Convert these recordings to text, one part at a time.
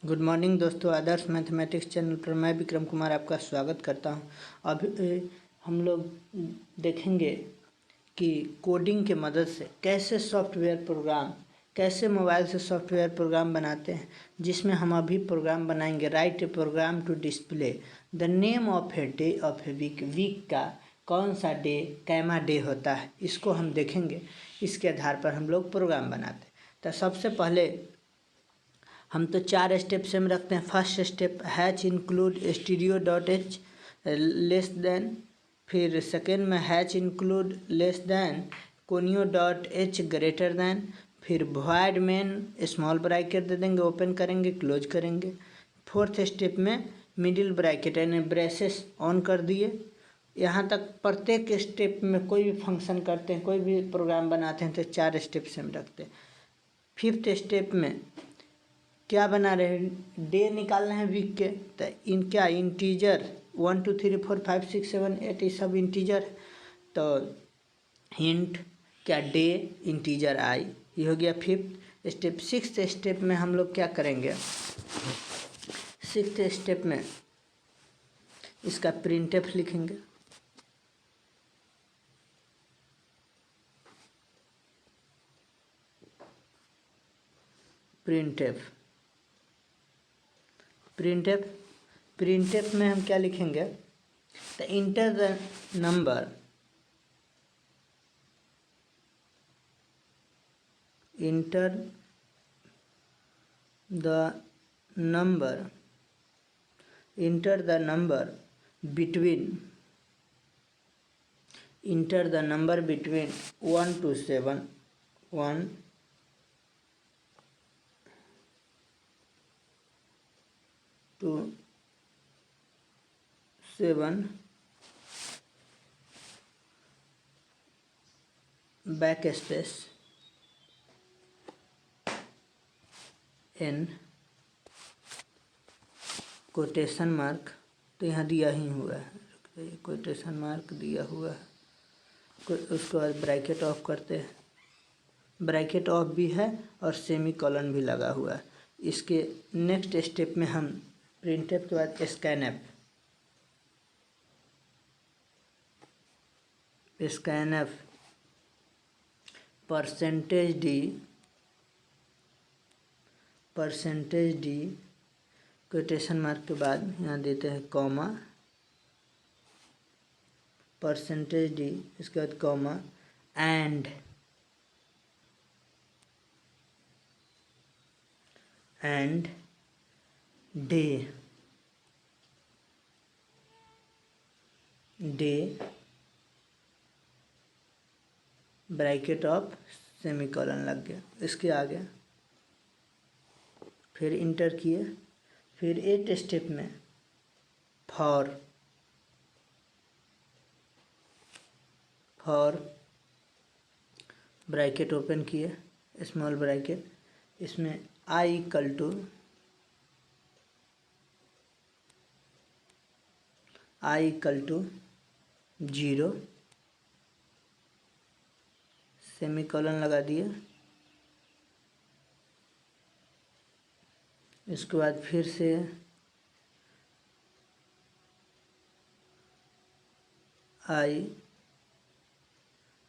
Good morning दोस्तों, आदर्श mathematics channel पर मैं विक्रम कुमार आपका स्वागत करता हूं। अभी हम लोग देखेंगे कि कोडिंग के मदद से कैसे मोबाइल से सॉफ्टवेयर प्रोग्राम बनाते हैं, जिसमें हम अभी प्रोग्राम बनाएंगे। Write a program to display the name of a day of a week. Week का कौन सा डे, कैमा डे होता है, इसको हम देखेंगे। इसके आधार पर हम लोग प्रोग्राम बनाते हैं। तो सबसे पहले हम तो 4 स्टेप से हम रखते हैं। First step hatch include stereo dot H less than, फिर सेकेंड में hatch include less than conio dot H greater than, फिर वॉइड मेन स्मॉल ब्रैकेट दे देंगे, ओपन करेंगे क्लोज करेंगे। फोर्थ स्टेप में मिडिल ब्रैकेट यानी ब्रेसेस ऑन कर दिए। यहाँ तक प्रत्येक स्टेप में कोई भी फंक्शन करते हैं, कोई भी प्रोग्राम बनाते हैं तो 4 स्टेप से हम रखते हैं। फिफ्थ स्टेप में क्या बना रहे हैं, डे निकालना है वीक के। तो इनका इंटीजर 1 2 3 4 5 6 7 8 ये सब इंटीजर। तो हिंट क्या, डे इंटीजर आई, ये हो गया फिफ्थ स्टेप। सिक्स्थ स्टेप में हम लोग क्या करेंगे, सिक्स्थ स्टेप में इसका प्रिंटफ लिखेंगे। प्रिंटफ में हम क्या लिखेंगे, तो enter the number between 1 to 7 1 to 7 back space n quotation mark, तो यहाँ दिया ही हुआ है, कोटेशन मार्क दिया हुआ है। उसके बाद ब्रैकेट ऑफ करते हैं, ब्रैकेट ऑफ भी है और सेमी कॉलन भी लगा हुआ है। इसके नेक्स्ट स्टेप में हम प्रिंटफ के बाद scanf percentage D quotation mark के बाद यहाँ देते हैं कॉमा, परसेंटेज डी, इसके बाद comma and day bracket of semicolon लग गया। इसके आगे फिर इंटर किए। फिर 8 स्टेप में फॉर ब्रैकेट ओपन किए, स्मॉल ब्रैकेट, इसमें i इक्वल टू 0 सेमीकोलन लगा दिए। इसके बाद फिर से i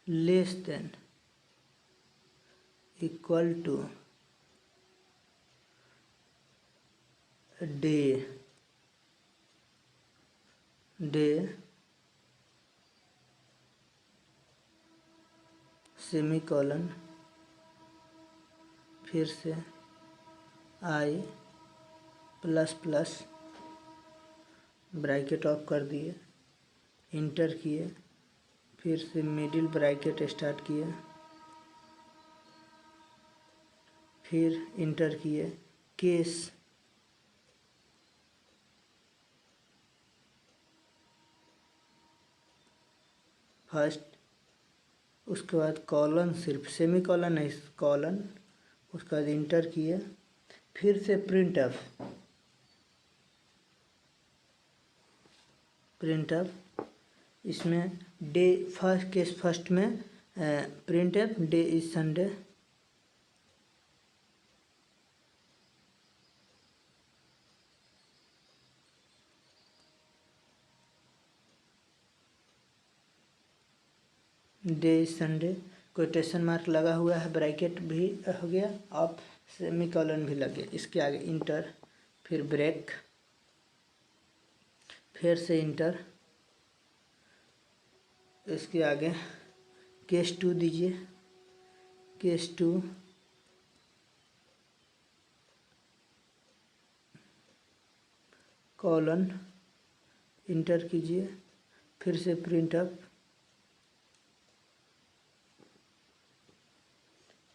less than equal to day semicolon, फिर से i plus plus, bracket off कर दिए, इंटर किए, फिर से मिडिल ब्रैकेट स्टार्ट किए, फिर इंटर किए, केस फर्स्ट, उसके बाद कॉलन, सिर्फ सेमी कॉलन नहीं कॉलन, उसके बाद इंटर किए, फिर से प्रिंटफ इसमें डे फर्स्ट में printf day is Sunday, day is Sunday, quotation mark लगा हुआ है, ब्रैकेट भी हो गया, ऑफ सेमीकोलन भी लग गया। इसके आगे इंटर, फिर ब्रेक, फिर से इंटर, इसके आगे केस 2 दीजिए, केस 2, कॉलन, इंटर कीजिए, फिर से print up,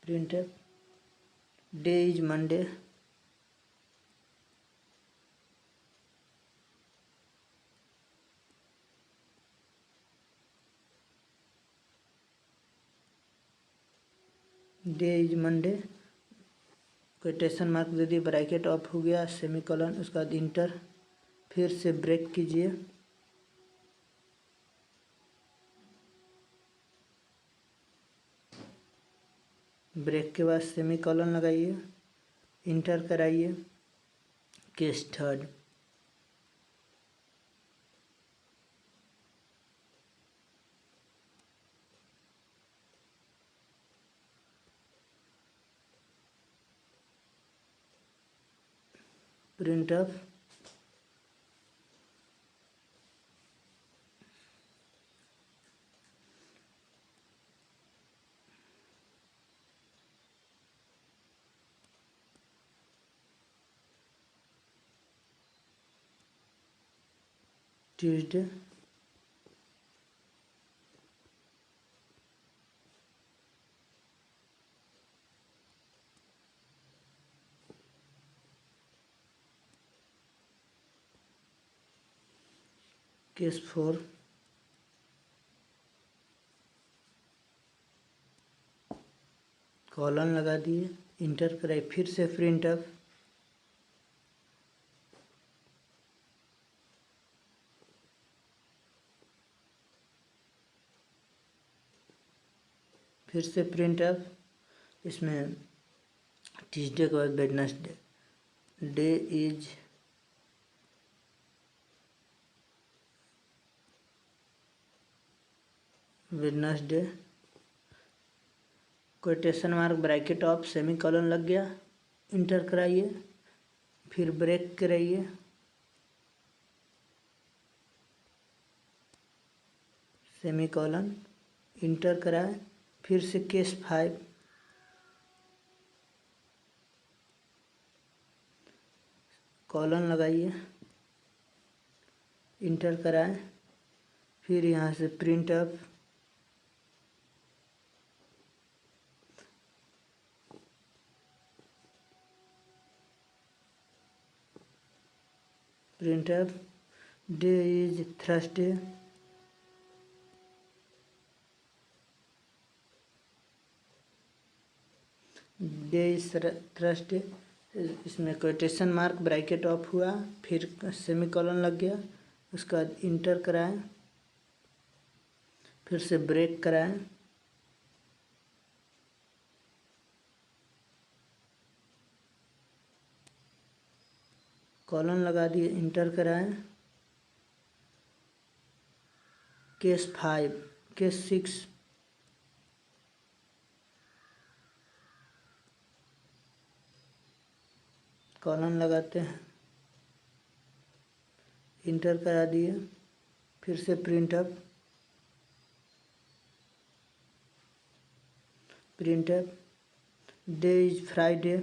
print up, day is Monday, day is Monday, quotation mark दे दिए, ब्रैकेट ऑफ हो गया, सेमीकोलन, उसके बाद इंटर, फिर से ब्रेक कीजिए, ब्रेक के बाद सेमीकोलन लगाइए, इंटर कराइए, case 3, print up, Tuesday, case 4, colon लगा दिए, इंटर कराइए, फिर से प्रिंट अप, फिर से प्रिंट अप, इसमें ट्यूसडे के बाद Wednesday, day is Wednesday, quotation mark, bracket of, semicolon लग गया, इंटर कराइए, फिर ब्रेक कराइए, सेमीकोलन, इंटर कराए, फिर से केस 5, कॉलन लगाइए, इंटर कराए, फिर यहाँ से print up, print up, day is Thursday, day is Thursday, इसमें कोटेशन मार्क, ब्रैकेट ऑफ हुआ, फिर सेमीकोलन लग गया, उसके बाद इंटर कराएं, फिर से ब्रेक कराएं, कॉलन लगा दिए, इंटर कराएं, केस 5, केस 6, कॉलन लगाते हैं, इंटर करा दिए, फिर से print up, print up, day is Friday,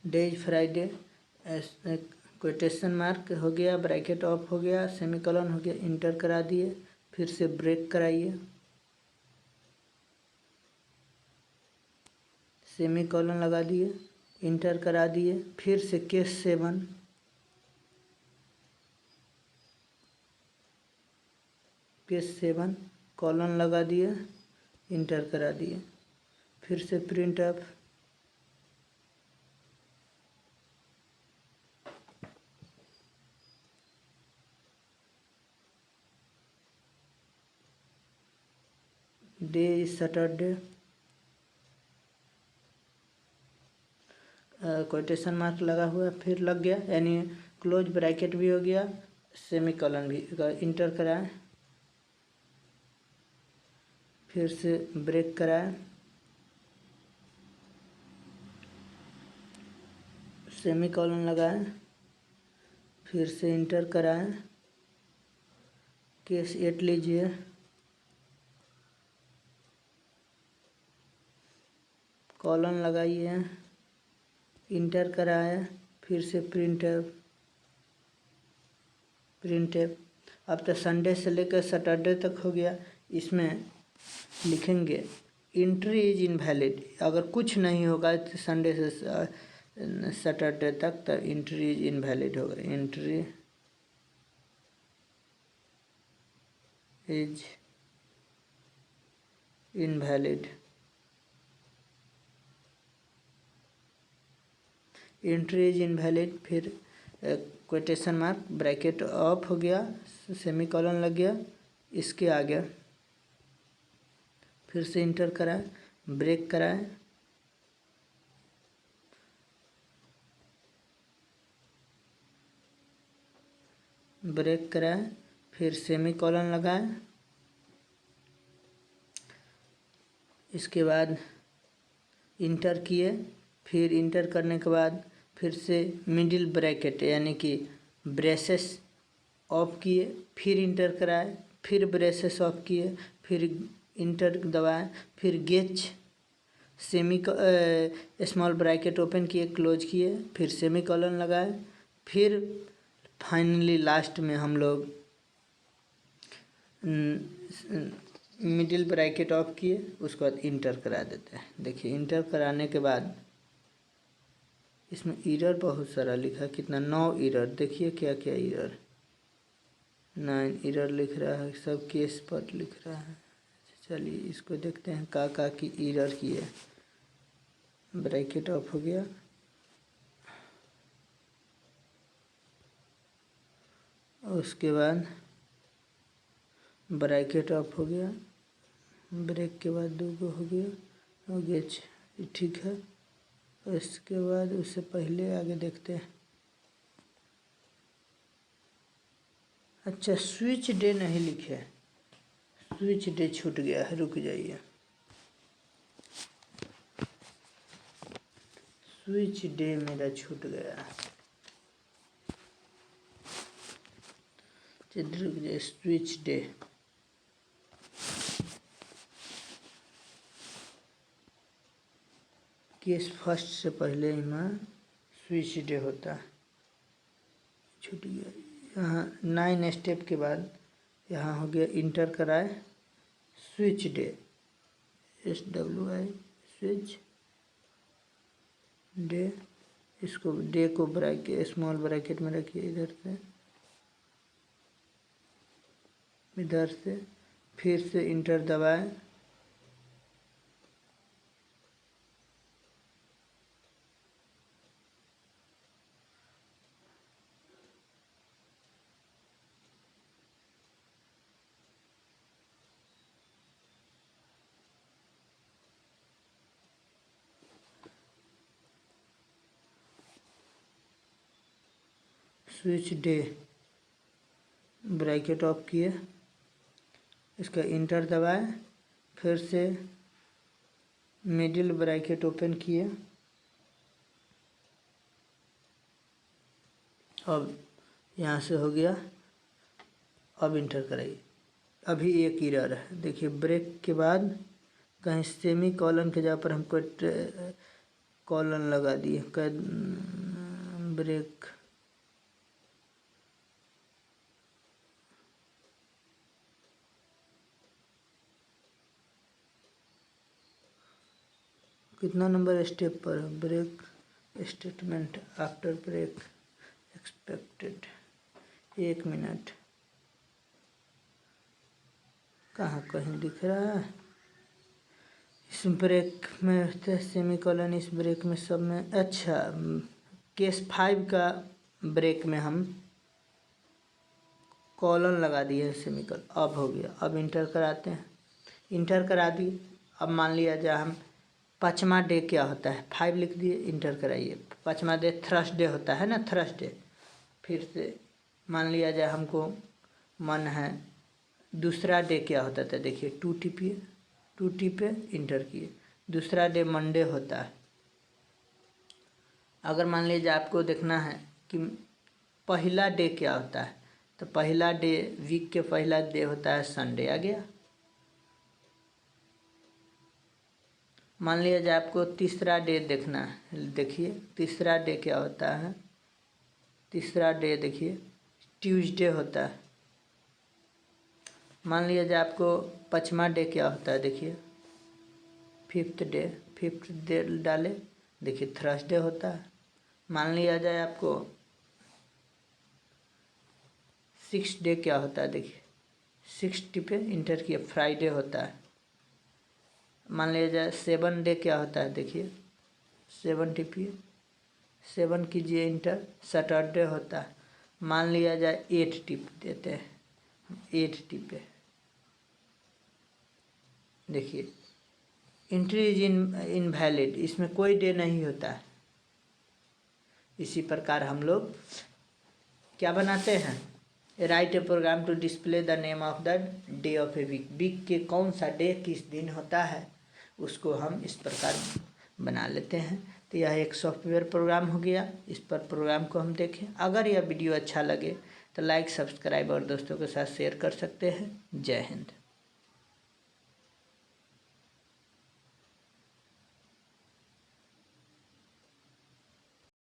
day is Friday, quotation mark हो गया, ब्रैकेट ऑफ हो गया, सेमीकोलन हो गया, इंटर करा दिए, फिर से ब्रेक कराइए, सेमीकोलन लगा दिए, इंटर करा दिए, फिर से केस 7, केस 7, कॉलन लगा दिए, इंटर करा दिए, फिर से print up, day is Saturday, quotation mark लगा हुआ, फिर लग गया, यानी क्लोज ब्रैकेट भी हो गया, सेमीकोलन भी। इंटर कराएं, फिर से ब्रेक कराएं, सेमीकोलन लगाएं, फिर से इंटर कराएं, केस 8 लीजिए, कॉलन लगाइए, इंटर कराएं, फिर से प्रिंट अब तो संडे से लेकर सैटरडे तक हो गया। इसमें लिखेंगे एंट्री इज इनवैलिड। अगर कुछ नहीं होगा तो संडे से सैटरडे तक तो एंट्री इज इनवैलिड होगा। Entry is invalid, entry is invalid, फिर कोटेशन मार्क, ब्रैकेट ऑफ हो गया, सेमीकोलन लग गया, इसके आगे फिर से इंटर कराएं, ब्रेक कराएं, ब्रेक कराएं, फिर सेमीकोलन लगाएं, इसके बाद इंटर किए, फिर इंटर करने के बाद फिर से मिडिल ब्रैकेट यानी कि ब्रेसेस ऑफ किए, फिर इंटर कराए, फिर ब्रेसेस ऑफ किए, फिर इंटर दबाएं, फिर गेच स्मॉल ब्रैकेट ओपन किए, क्लोज किए, फिर सेमीकोलन लगाए, फिर फाइनली लास्ट में हम लोग मिडिल ब्रैकेट ऑफ किए, उसके बाद इंटर करा देते हैं। देखिए इंटर कराने के बाद इसमें एरर बहुत सारा लिखा, कितना 9 एरर। देखिए क्या क्या एरर, 9 एरर लिख रहा है, सब केस पर लिख रहा है। चलिए इसको देखते हैं का की एरर की है। ब्रैकेट ऑफ हो गया, उसके बाद ब्रैकेट ऑफ हो गया, ब्रेक के बाद 2 हो गया, और गेच ठीक है। इसके बाद उससे पहले आगे देखते हैं। अच्छा स्विच डे नहीं लिखे, स्विच डे छूट गया है, रुक जाइए। स्विच डे मेरा छूट गया है, रुक जाइए। स्विच डे केस फर्स्ट से पहले ही में स्विच डे होता है, छूट गया। यहाँ 9 स्टेप के बाद यहाँ हो गया इंटर कराए, switch day, SWI switch day. इसको डे को ब्रैकेट स्मॉल ब्रैकेट में रखिए, इधर से फिर से इंटर दबाएं, स्विच डे ब्रैकेट ऑफ किए, इसका इंटर दबाएं, फिर से मिडिल ब्रैकेट ओपन किए, अब यहाँ से हो गया। अब इंटर कराइए, अभी एक एरर है। देखिए ब्रेक के बाद कहीं सेमी कॉलन के जगह पर हमको कॉलन लगा दिए, ब्रेक कितना नंबर स्टेप पर है, break statement after break expected, 1 minute, कहाँ कहीं दिख रहा है। इस ब्रेक में सेमीकोलन, इस ब्रेक में सब में। अच्छा केस 5 का ब्रेक में हम कॉलन लगा दिए, सेमीकोलन अब हो गया। अब इंटर कराते हैं, इंटर करा दिए। अब मान लिया जाए हम 5वां डे क्या होता है, 5 लिख दिए, इंटर कराइए। 5वां डे थर्सडे होता है ना, थर्सडे, फिर से मान लिया जाए हमको मन है दूसरा डे क्या होता था, देखिए 2 टिपिए, 2 टिपे इंटर किए, दूसरा डे मंडे होता है। अगर मान लीजिए आपको देखना है कि पहला डे क्या होता है, तो पहला डे वीक के पहला डे होता है संडे, आ गया। मान लिया जाए आपको तीसरा डे देखना है, देखिए तीसरा डे क्या होता है, तीसरा डे देखिए ट्यूसडे होता है। मान लिया जाए आपको पाँचवा डे क्या होता है, देखिए फिफ्थ डे डाले, देखिए थर्सडे होता है। मान लिया जाए आपको 6 डे क्या होता है, देखिए 6 पे इंटर किया, फ्राइडे होता है। मान लिया जाए 7 डे क्या होता है, देखिए 7 टिपिए, 7 कीजिए इंटर, सैटरडे होता है। मान लिया जाए 8 टिप देते हैं, 8 टिपे, देखिए एंट्री इज इनवैलिड, इसमें कोई डे नहीं होता है। इसी प्रकार हम लोग क्या बनाते हैं, write a program to display the name of the day of a week, week के कौन सा डे किस दिन होता है उसको हम इस प्रकार बना लेते हैं। तो यह एक सॉफ्टवेयर प्रोग्राम हो गया, इस पर प्रोग्राम को हम देखें। अगर यह वीडियो अच्छा लगे तो लाइक, सब्सक्राइब और दोस्तों के साथ शेयर कर सकते हैं। जय हिंद।